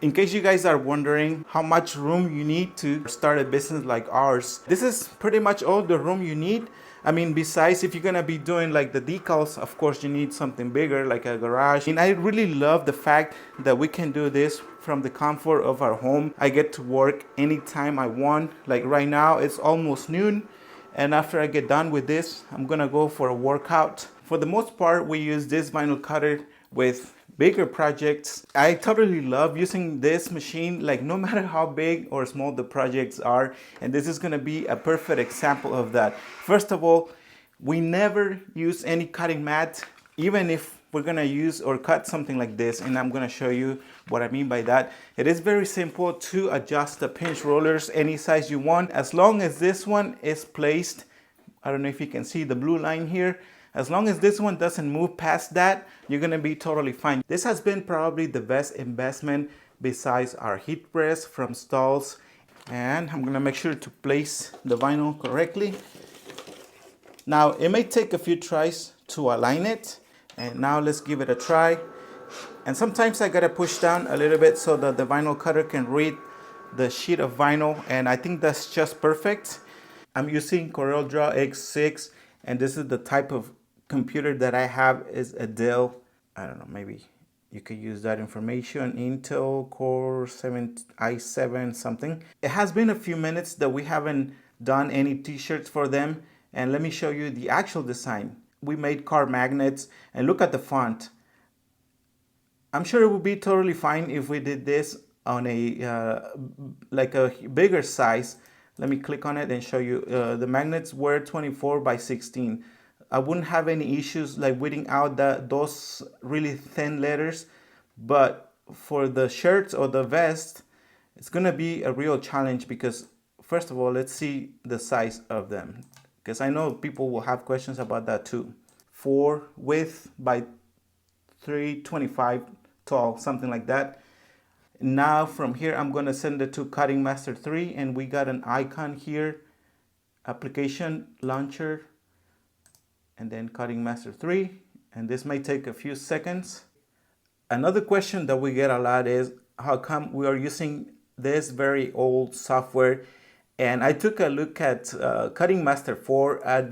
In case you guys are wondering how much room you need to start a business like ours, this is pretty much all the room you need. I mean, besides, if you're gonna be doing like the decals, of course you need something bigger like a garage. And I really love the fact that we can do this from the comfort of our home. I get to work anytime I want. Like right now, it's almost noon. And after I get done with this, I'm gonna go for a workout. For the most part, we use this vinyl cutter with bigger projects. I totally love using this machine, like no matter how big or small the projects are. And this is gonna be a perfect example of that. First of all, we never use any cutting mat, even if we're gonna use or cut something like this, and I'm gonna show you what I mean by that. It is very simple to adjust the pinch rollers any size you want, as long as this one is placed. I don't know if you can see the blue line here. As long as this one doesn't move past that, you're gonna be totally fine. This has been probably the best investment besides our heat press from Stalls. And I'm gonna make sure to place the vinyl correctly. Now, it may take a few tries to align it. And now let's give it a try. And sometimes I gotta push down a little bit so that the vinyl cutter can read the sheet of vinyl. And I think that's just perfect. I'm using CorelDRAW X6, and this is the type of computer that I have is a Dell. I don't know, maybe you could use that information. Intel Core 7 i7 something. It has been a few minutes that we haven't done any t-shirts for them. And let me show you the actual design. We made car magnets, and look at the font. I'm sure it would be totally fine if we did this on a like a bigger size. Let me click on it and show you. The magnets were 24 by 16. I wouldn't have any issues like weeding out those really thin letters, but for the shirts or the vest, it's gonna be a real challenge because first of all, let's see the size of them, because I know people will have questions about that too. 4 width by 325 tall, something like that. Now from here, I'm gonna send it to Cutting Master 3, and we got an icon here, application launcher, and then Cutting Master 3, and this may take a few seconds. Another question that we get a lot is how come we are using this very old software? And I took a look at Cutting Master 4. I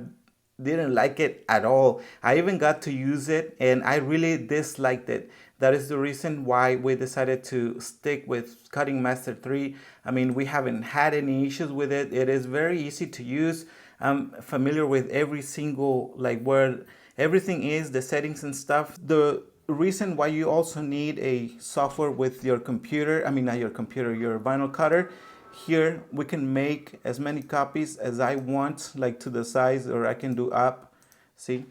didn't like it at all. I even got to use it and I really disliked it. That is the reason why we decided to stick with Cutting Master 3. I mean, we haven't had any issues with it. It is very easy to use. I'm familiar with every single, like where everything is, the settings and stuff. The reason why you also need a software with your computer, I mean, not your computer, your vinyl cutter. Here we can make as many copies as I want, like to the size, or I can do up. See,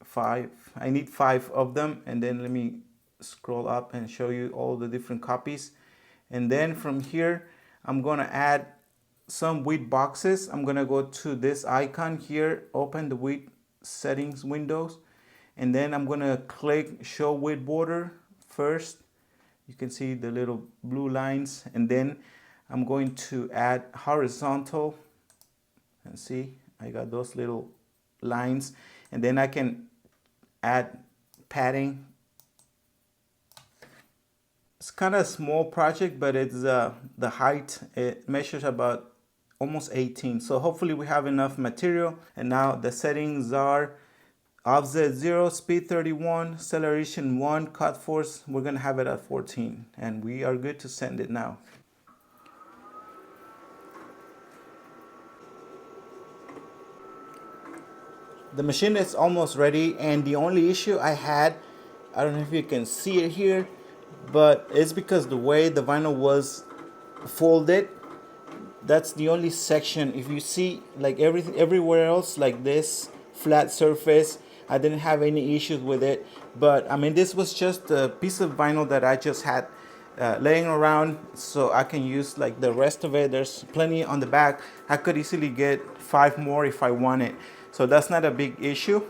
5. I need 5 of them, and then let me scroll up and show you all the different copies. And then from here, I'm gonna add some width boxes. I'm gonna go to this icon here, open the width settings windows, and then I'm gonna click show width border first. You can see the little blue lines, and then I'm going to add horizontal, and see I got those little lines, and then I can add padding. It's kind of a small project, but it's the height, it measures about almost 18. So hopefully we have enough material. And now the settings are offset 0, speed 31, acceleration 1, cut force, we're gonna have it at 14. And we are good to send it now. The machine is almost ready, and the only issue I had, I don't know if you can see it here, but it's because the way the vinyl was folded. That's the only section. If you see, like everything everywhere else, like this flat surface, I didn't have any issues with it. But I mean, this was just a piece of vinyl that I just had laying around, so I can use like the rest of it. There's plenty on the back. I could easily get 5 more if I wanted, so that's not a big issue.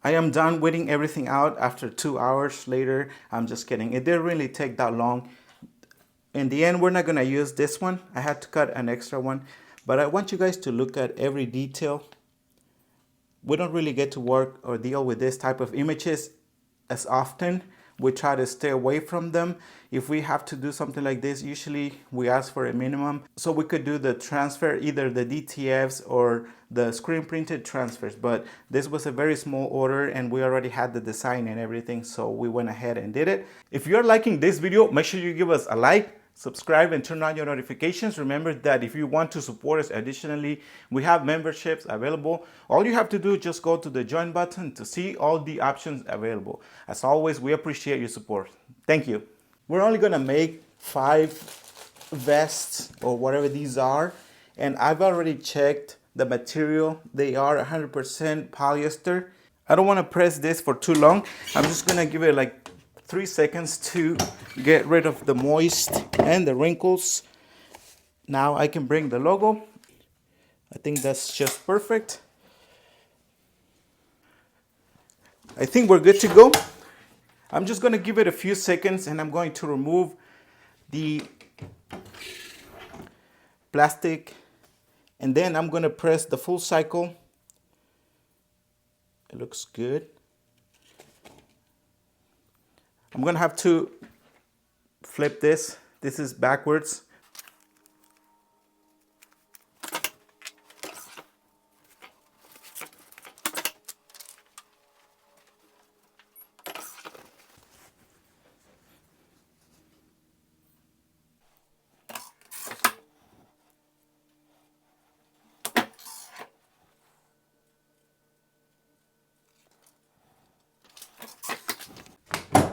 I am done weeding everything out after 2 hours later. I'm just kidding. It didn't really take that long. In the end, we're not gonna use this one. I had to cut an extra one, but I want you guys to look at every detail. We don't really get to work or deal with this type of images as often. We try to stay away from them. If we have to do something like this, usually we ask for a minimum. So we could do the transfer, either the DTFs or the screen printed transfers. But this was a very small order and we already had the design and everything. So we went ahead and did it. If you're liking this video, make sure you give us a like, subscribe, and turn on your notifications. Remember that if you want to support us additionally, we have memberships available. All you have to do is just go to the join button to see all the options available. As always, we appreciate your support. Thank you. We're only gonna make 5 vests or whatever these are, and I've already checked the material. They are 100% polyester. I don't want to press this for too long. I'm just gonna give it like 3 seconds to get rid of the moist and the wrinkles. Now I can bring the logo. I think that's just perfect. I think we're good to go. I'm just going to give it a few seconds and I'm going to remove the plastic, and then I'm going to press the full cycle. It looks good. I'm going to have to flip this. This is backwards.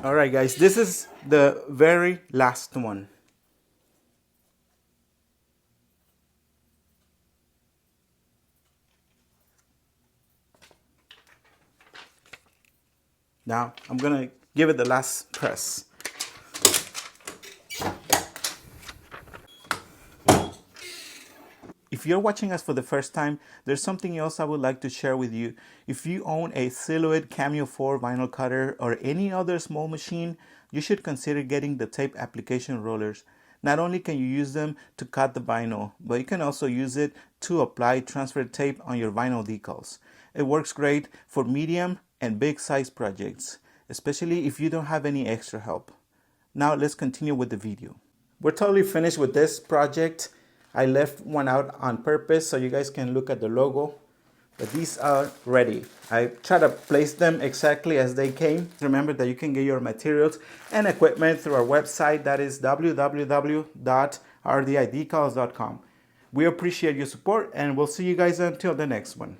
All right, guys, this is the very last one. Now I'm gonna give it the last press. If you're watching us for the first time, there's something else I would like to share with you. If you own a Silhouette Cameo 4 vinyl cutter or any other small machine, you should consider getting the tape application rollers. Not only can you use them to cut the vinyl, but you can also use it to apply transfer tape on your vinyl decals. It works great for medium and big size projects, especially if you don't have any extra help. Now let's continue with the video. We're totally finished with this project. I left one out on purpose so you guys can look at the logo, but these are ready. I try to place them exactly as they came. Remember that you can get your materials and equipment through our website, that is www.rdidecals.com. We appreciate your support and we'll see you guys until the next one.